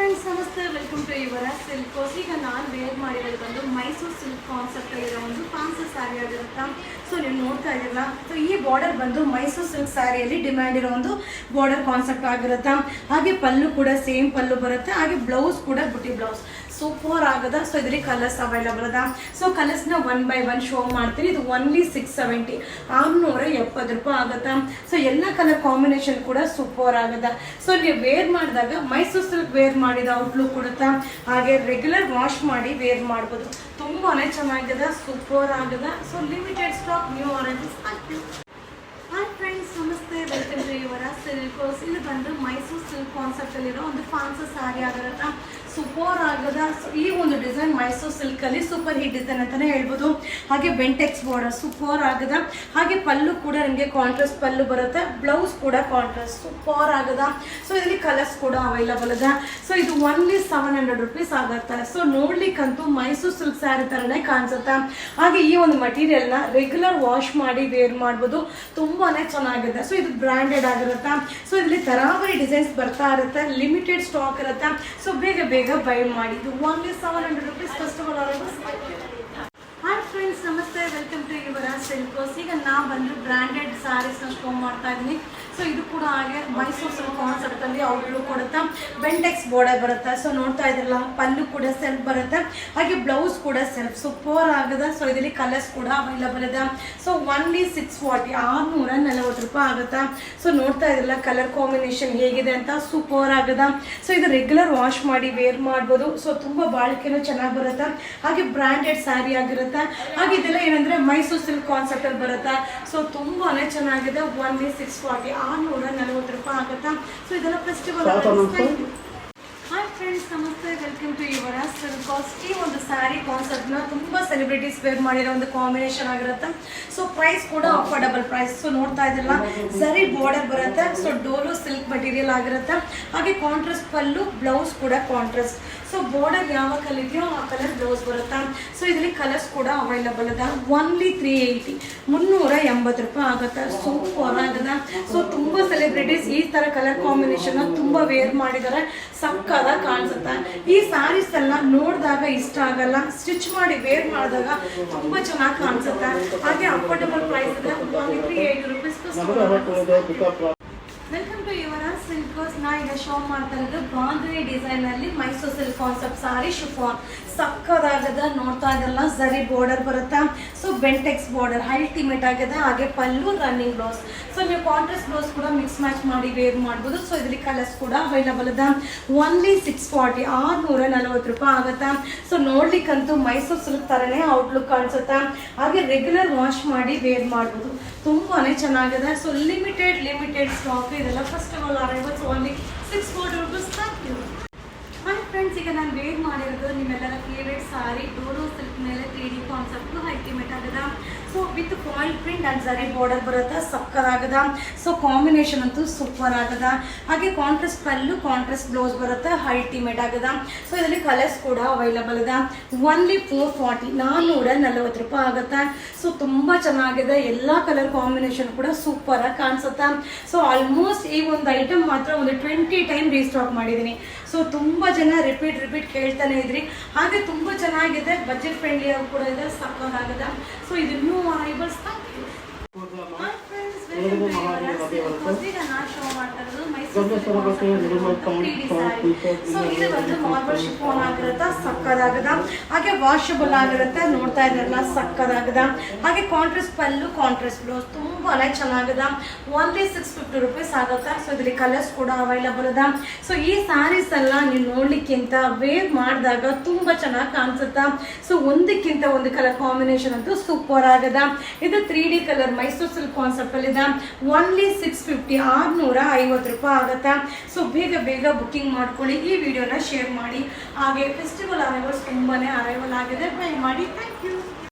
Friends ನಮಸ್ತೆ, welcome to Yuvraj silks. ಈಗ ನಾನು ವೇರ್ ಮಾಡಿರೋದು ಬಂದು ಮೈಸೂರು ಸಿಲ್ಕ್ ಕಾನ್ಸೆಪ್ಟ್ ಇರೋ ಒಂದು ಫ್ಯಾನ್ಸಿ ಸ್ಯಾರಿ ಆಗಿರುತ್ತಾ. ಸೊ ನೀವು ನೋಡ್ತಾ ಇದ್ದೀರಾ, ಸೊ ಈ ಬಾರ್ಡರ್ ಬಂದು ಮೈಸೂರು ಸಿಲ್ಕ್ ಸ್ಯಾರಿಯಲ್ಲಿ ಡಿಮ್ಯಾಂಡ್ ಇರೋ ಒಂದು ಬಾರ್ಡರ್ ಕಾನ್ಸೆಪ್ಟ್ ಆಗಿರುತ್ತಾ. ಹಾಗೆ ಪಲ್ಲು ಕೂಡ ಸೇಮ್ ಪಲ್ಲು ಬರುತ್ತೆ, ಹಾಗೆ ಬ್ಲೌಸ್ ಕೂಡ ಬುಟ್ಟಿ ಬ್ಲೌಸ್ ಸೂಪರ್ ಆಗದ. ಸೊ ಇದ್ರಲ್ಲಿ ಕಲರ್ಸ್ ಅವೈಲಬಲ್ ಅದ. ಸೊ ಕಲರ್ಸ್ನ 1 by 1 ಶೋ ಮಾಡ್ತೀನಿ. ಇದು ಓನ್ಲಿ 670 670 ರೂಪಾಯಿ ಆಗುತ್ತಾ. ಸೊ ಎಲ್ಲ ಕಲರ್ ಕಾಂಬಿನೇಷನ್ ಕೂಡ ಸೂಪರ್ ಆಗದ. ಸೊ ನೀವು ವೇರ್ ಮಾಡಿದಾಗ ಮೈಸೂರು ಸಿಲ್ಕ್ ವೇರ್ ಮಾಡಿದ ಔಟ್ಲುಕ್ ಕೊಡುತ್ತಾ. ಹಾಗೆ ರೆಗ್ಯುಲರ್ ವಾಶ್ ಮಾಡಿ ವೇರ್ ಮಾಡ್ಬೋದು. ತುಂಬಾನೇ ಚೆನ್ನಾಗಿದೆ, ಸೂಪರ್ ಆಗದ. So limited stock, new arrivals. Hi friends ನಮಸ್ತೆ, ವೆಲ್ಕಮ್ ಟು ಯುವರಾಜ್ ಸಿಲ್ಕ್ಸ್. ಇದು ಬಂದು ಮೈಸೂರು ಸಿಲ್ಕ್ ಕಾನ್ಸೆಪ್ಟ್ ಅಲ್ಲಿರೋ ಒಂದು ಫ್ಯಾನ್ಸಿ ಸ್ಯಾರಿ ಆಗಿರುತ್ತಾ. ಸೂಪರ್ ಆಗದ. ಈ ಒಂದು ಡಿಸೈನ್ ಮೈಸೂರು ಸಿಲ್ಕ್ ಅಲ್ಲಿ ಸೂಪರ್ ಹಿಟ್ ಡಿಸೈನ್ ಅಂತಾನೆ ಹೇಳ್ಬೋದು. ಹಾಗೆ ಬೆಂಟೆಕ್ಸ್ ಬಾರ್ಡರ್ ಸೂಪರ್ ಆಗದ. ಹಾಗೆ ಪಲ್ಲು ಕೂಡ ನಿಮಗೆ ಕಾಂಟ್ರಾಸ್ಟ್ ಪಲ್ಲು ಬರುತ್ತೆ, ಬ್ಲೌಸ್ ಕೂಡ ಕಾಂಟ್ರಾಸ್ಟ್ ಸೂಪರ್ ಆಗದ. ಸೊ ಇದರಲ್ಲಿ ಕಲರ್ಸ್ ಕೂಡ ಅವೈಲಬಲ್ ಅದ. ಸೊ ಇದು ಓನ್ಲಿ 700 ರೂಪೀಸ್ ಆಗುತ್ತೆ. ಸೊ ನೋಡ್ಲಿಕ್ಕಂತೂ ಮೈಸೂರು ಸಿಲ್ಕ್ ಸ್ಯಾರಿ ತರನೇ ಕಾಣಿಸುತ್ತೆ. ಹಾಗೆ ಈ ಒಂದು ಮಟೀರಿಯಲ್ ನ ರೆಗ್ಯುಲರ್ ವಾಶ್ ಮಾಡಿ ವೇರ್ ಮಾಡ್ಬೋದು. ತುಂಬಾನೇ ಚೆನ್ನಾಗಿದೆ. ಸೊ ಇದು ಬ್ರಾಂಡೆಡ್ ಆಗಿರುತ್ತೆ. ಸೊ ಇದರಲ್ಲಿ ತರಾವರಿ ಡಿಸೈನ್ಸ್ ಬರ್ತಾ ಇರುತ್ತೆ, ಲಿಮಿಟೆಡ್ ಸ್ಟಾಕ್ ಇರುತ್ತೆ. ಸೊ ಬೇಗ ಬೈ ಮಾಡಿ. ಇದು only 700 rupees. Customer hi friends ನಮಸ್ತೆ, ವೆಲ್ಕಮ್ ಟು ಯುವರಾಜ್ ಸಿಲ್ಕ್ಸ್. ಈಗ ನಾ ಬಂದು ಬ್ರಾಂಡೆಡ್ ಸ್ಯಾರೀಸ್ನ ಶೋ ಮಾಡ್ತಾ ಇದ್ದೀನಿ. ಸೊ ಇದು ಕೂಡ ಹಾಗೆ ಮೈಸೂರು ಸಿಲ್ಕ್ ಕಾನ್ಸೆಪ್ಟ್ ಅಲ್ಲಿ ಔಟ್ಲುಕ್ ಕೊಡುತ್ತೆ. ಬೆಂಟೆಕ್ಸ್ ಬಾರ್ಡರ್ ಬರುತ್ತೆ. ಸೊ ನೋಡ್ತಾ ಇದ್ರಲ್ಲ, ಪಲ್ಲು ಕೂಡ ಸೆಲ್ಫ್ ಬರುತ್ತೆ, ಹಾಗೆ ಬ್ಲೌಸ್ ಕೂಡ ಸೆಲ್ಫ್ ಸೂಪರ್ ಆಗದ. ಸೊ ಇದರಲ್ಲಿ ಕಲರ್ಸ್ ಕೂಡ ಅವೈಲಬಲ್ ಇದೆ. ಸೊ ಓನ್ಲಿ 640 640 ರೂಪಾಯಿ ಆಗುತ್ತೆ. ಸೊ ನೋಡ್ತಾ ಇದ್ರಲ್ಲ, ಕಲರ್ ಕಾಂಬಿನೇಷನ್ ಹೇಗಿದೆ ಅಂತ ಸೂಪರ್ ಆಗದ. ಸೊ ಇದು ರೆಗ್ಯುಲರ್ ವಾಶ್ ಮಾಡಿ ವೇರ್ ಮಾಡ್ಬೋದು. ಸೊ ತುಂಬಾ ಬಾಳಿಕೆನೂ ಚೆನ್ನಾಗಿ ಬರುತ್ತೆ. ಹಾಗೆ ಬ್ರಾಂಡೆಡ್ ಸ್ಯಾರಿ ಆಗಿರುತ್ತೆ. ಹಾಗೆ ಇದೆಲ್ಲ ಏನಂದ್ರೆ ಮೈಸೂರು ಸಿಲ್ಕ್ ಕಾನ್ಸೆಪ್ಟ್ ಅಲ್ಲಿ ಬರುತ್ತೆ. ಸೊ ತುಂಬಾನೇ ಚೆನ್ನಾಗಿದೆ. ಓನ್ಲಿ 640 640 ರೂಪಾಯಿ ಆಗುತ್ತಾ. ಸೊ ಇದೆಲ್ಲ ಫೆಸ್ಟಿವಲ್. ಹಾಯ್ ಫ್ರೆಂಡ್ಸ್ ನಮಸ್ತೆ, ವೆಲ್ಕಮ್ ಟು ಯುವರಾಜ್ ಸಿಲ್ಕ್ಸ್. ಈ ಒಂದು ಸ್ಯಾರಿ ಕಾನ್ಸೆಪ್ಟ್ನ ತುಂಬ ಸೆಲೆಬ್ರಿಟೀಸ್ ವೇರ್ ಮಾಡಿರೋ ಒಂದು ಕಾಂಬಿನೇಷನ್ ಆಗಿರುತ್ತೆ. ಸೊ ಪ್ರೈಸ್ ಕೂಡ ಅಫೋರ್ಡಬಲ್ ಪ್ರೈಸ್. ಸೊ ನೋಡ್ತಾ ಇದ್ದಿಲ್ಲ, ಸರಿ ಬಾರ್ಡರ್ ಬರುತ್ತೆ. ಸೊ ಡೋಲೋ ಸಿಲ್ಕ್ ಮಟೀರಿಯಲ್ ಆಗಿರುತ್ತೆ. ಹಾಗೆ ಕಾಂಟ್ರಾಸ್ಟ್ ಪಲ್ಲು, ಬ್ಲೌಸ್ ಕೂಡ ಕಾಂಟ್ರಾಸ್ಟ್. ಸೊ ಬಾರ್ಡರ್ ಯಾವ ಕಲರ್ ಇದೆಯೋ ಆ ಕಲರ್ ಬ್ಲೌಸ್ ಬರುತ್ತೆ. ಸೊ ಇದರಲ್ಲಿ ಕಲರ್ಸ್ ಕೂಡ ಅವೈಲಬಲ್ ಅದ. ಓನ್ಲಿ 380 380 ರೂಪಾಯಿ ಆಗುತ್ತೆ. ಸೂಪರ್ ಆಗದ. ಸೊ ತುಂಬ ಸೆಲೆಬ್ರಿಟೀಸ್ ಈ ಥರ ಕಲರ್ ಕಾಂಬಿನೇಷನ್ ತುಂಬ ವೇರ್ ಮಾಡಿದ್ದಾರೆ. ಸಕ್ಕದ ಕಾಣಿಸುತ್ತೆ. ಈ ಸ್ಯಾರೀಸ್ ಎಲ್ಲ ನೋಡಿದಾಗ ಇಷ್ಟ ಆಗಲ್ಲ, ಸ್ಟಿಚ್ ಮಾಡಿ ವೇರ್ ಮಾಡಿದಾಗ ತುಂಬ ಚೆನ್ನಾಗಿ ಕಾಣಿಸುತ್ತೆ. ಹಾಗೆ ಅಫೋರ್ಡಬಲ್ ಪ್ರೈಸ್ ಇದೆ. Only 380 rupees. Welcome to Yuvraj silks. ನಾ ಈಗ ಶೋ ಮಾಡ್ತಾ ಇರೋದು ಬಾಂಧನಿ ಡಿಸೈನ್ ಅಲ್ಲಿ Mysore silk concept sari chiffon. ಸಕ್ಕದಾಗದ. ನೋಡ್ತಾ ಇದ್ರಲ್ಲ, ಸರಿ ಬಾರ್ಡರ್ ಬರುತ್ತೆ. ಸೊ ಬೆಂಟೆಕ್ಸ್ ಬಾರ್ಡರ್ ಅಲ್ಟಿಮೇಟ್ ಆಗಿದೆ. ಹಾಗೆ ಪಲ್ಲು, ರನ್ನಿಂಗ್ ಬ್ಲೌಸ್. ಸೊ ನೀವು ಕಾಂಟ್ರಾಸ್ಟ್ ಬ್ಲೌಸ್ ಕೂಡ ಮಿಕ್ಸ್ ಮ್ಯಾಚ್ ಮಾಡಿ ವೇರ್ ಮಾಡ್ಬೋದು. ಸೊ ಇದರಲ್ಲಿ ಕಲರ್ಸ್ ಕೂಡ ಅವೈಲಬಲ್ ಇದೆ. ಓನ್ಲಿ 640 640 ರೂಪಾಯಿ ಆಗುತ್ತೆ. ಸೊ ನೋಡ್ಲಿಕ್ಕಂತೂ ಮೈಸೂರು ಸಿಲ್ಕ್ ತರನೇ ಔಟ್ಲುಕ್ ಕಾಣಿಸುತ್ತೆ. ಹಾಗೆ ರೆಗ್ಯುಲರ್ ವಾಶ್ ಮಾಡಿ ವೇರ್ ಮಾಡ್ಬೋದು. ತುಂಬಾನೇ ಚೆನ್ನಾಗಿದೆ. So limited stock. ಇದೆಲ್ಲ first of all arrivals. Only 640 rupees. Thank you. Hi friends, ಈಗ ನಾನು ವೇರ್ ಮಾಡಿರೋದು ನಿಮ್ಮೆಲ್ಲರ ಫೇವ್ರೇಟ್ ಸಾರಿ ಡೋಲೋ ಸಿಲ್ಕ್ ಮೇಲೆ 3D ಕಾನ್ಸೆಪ್ಟ್ ಅಲ್ಟಿಮೇಟ್ ಆಗದ. So with foil print and ಜರಿ ಬಾರ್ಡರ್ ಬರುತ್ತೆ. ಸಕ್ಕದಾಗದ. ಸೊ ಕಾಂಬಿನೇಷನ್ ಅಂತೂ ಸೂಪರ್ ಆಗದ. ಹಾಗೆ ಕಾಂಟ್ರಾಸ್ಟ್ ಪಲ್ಲು, ಕಾಂಟ್ರಾಸ್ಟ್ ಬ್ಲೌಸ್ ಬರುತ್ತೆ. ಅಲ್ಟಿಮೇಟ್ ಆಗದ. ಸೊ ಇದರಲ್ಲಿ ಕಲರ್ಸ್ ಕೂಡ ಅವೈಲಬಲ್ ಇದೆ. ಓನ್ಲಿ 440 440 ರೂಪಾಯಿ ಆಗುತ್ತೆ. ಸೊ ತುಂಬ ಚೆನ್ನಾಗಿದೆ. ಎಲ್ಲ ಕಲರ್ ಕಾಂಬಿನೇಷನ್ ಕೂಡ ಸೂಪರ್ ಆಗಿ ಕಾಣಿಸುತ್ತೆ. ಸೊ ಆಲ್ಮೋಸ್ಟ್ ಈ ಒಂದು ಐಟಮ್ ಮಾತ್ರ ಒಂದು 20 ಟೈಮ್ ರೀಸ್ಟಾಕ್ ಮಾಡಿದ್ದೀನಿ. ಸೊ ತುಂಬ ಜನ ರಿಪೀಟ್ ಕೇಳ್ತಾನೆ ಇದ್ರಿ. ಹಾಗೆ ತುಂಬ ಚೆನ್ನಾಗಿದೆ, ಬಜೆಟ್ ಫ್ರೆಂಡ್ಲಿ ಆಗಿ ಕೂಡ ಇದೆ. ಸಕ್ಕದಾಗದ. ಸೊ ಇದನ್ನು ಅರೈವಲ್ಸ್. Thank you. ಈಗ ನಾನು ಶೋ ಮಾಡ್ತಾ ಇರೋದು ಮೈಸೂರು ಮಾರ್ಬಲ್ ಶಿಫಾನ್ ಆಗಿರುತ್ತೆ. ಸಕ್ಕದಾಗದ. ಹಾಗೆ ವಾಷಬಲ್ ಆಗಿರುತ್ತೆ. ನೋಡ್ತಾ ಇದ್ರಲ್ಲ, ಸಕ್ಕದಾಗದ. ಹಾಗೆ ಕಾಂಟ್ರಾಸ್ಟ್ ಪಲ್ಲು, ಕಾಂಟ್ರಾಸ್ಟ್ ಬ್ಲೌಸ್ ತುಂಬಾನೇ ಚೆನ್ನಾಗದ. ಓನ್ಲಿ 650 ರೂಪೀಸ್ ಆಗುತ್ತೆ. ಸೊ ಇದರಲ್ಲಿ ಕಲರ್ಸ್ ಕೂಡ ಅವೈಲಬಲ್ ಅದ. ಸೊ ಈ ಸ್ಯಾರೀಸ್ ಎಲ್ಲ ನೀವು ನೋಡ್ಲಿಕ್ಕಿಂತ ವೇರ್ ಮಾಡಿದಾಗ ತುಂಬಾ ಚೆನ್ನಾಗಿ ಕಾಣಿಸುತ್ತಾ. ಸೊ ಒಂದಕ್ಕಿಂತ ಒಂದು ಕಲರ್ ಕಾಂಬಿನೇಷನ್ ಅಂತೂ ಸೂಪರ್ ಆಗದ. ಇದು 3D colour Mysuru silk concept ಅಲ್ಲಿ ಇದೆ. ಓನ್ಲಿ 650 650 ರೂಪಾಯಿ ಆಗುತ್ತೆ. ಸೊ ಬೇಗ ಬುಕ್ಕಿಂಗ್ ಮಾಡ್ಕೊಳ್ಳಿ. ಈ ವಿಡಿಯೋನ ಶೇರ್ ಮಾಡಿ. ಹಾಗೆ ಫೆಸ್ಟಿವಲ್ ಅರೈವಲ್ಸ್ ತುಂಬಾನೇ ಅರೈವಲ್ ಆಗಿದೆ. ಬೈ ಮಾಡಿ. Thank you.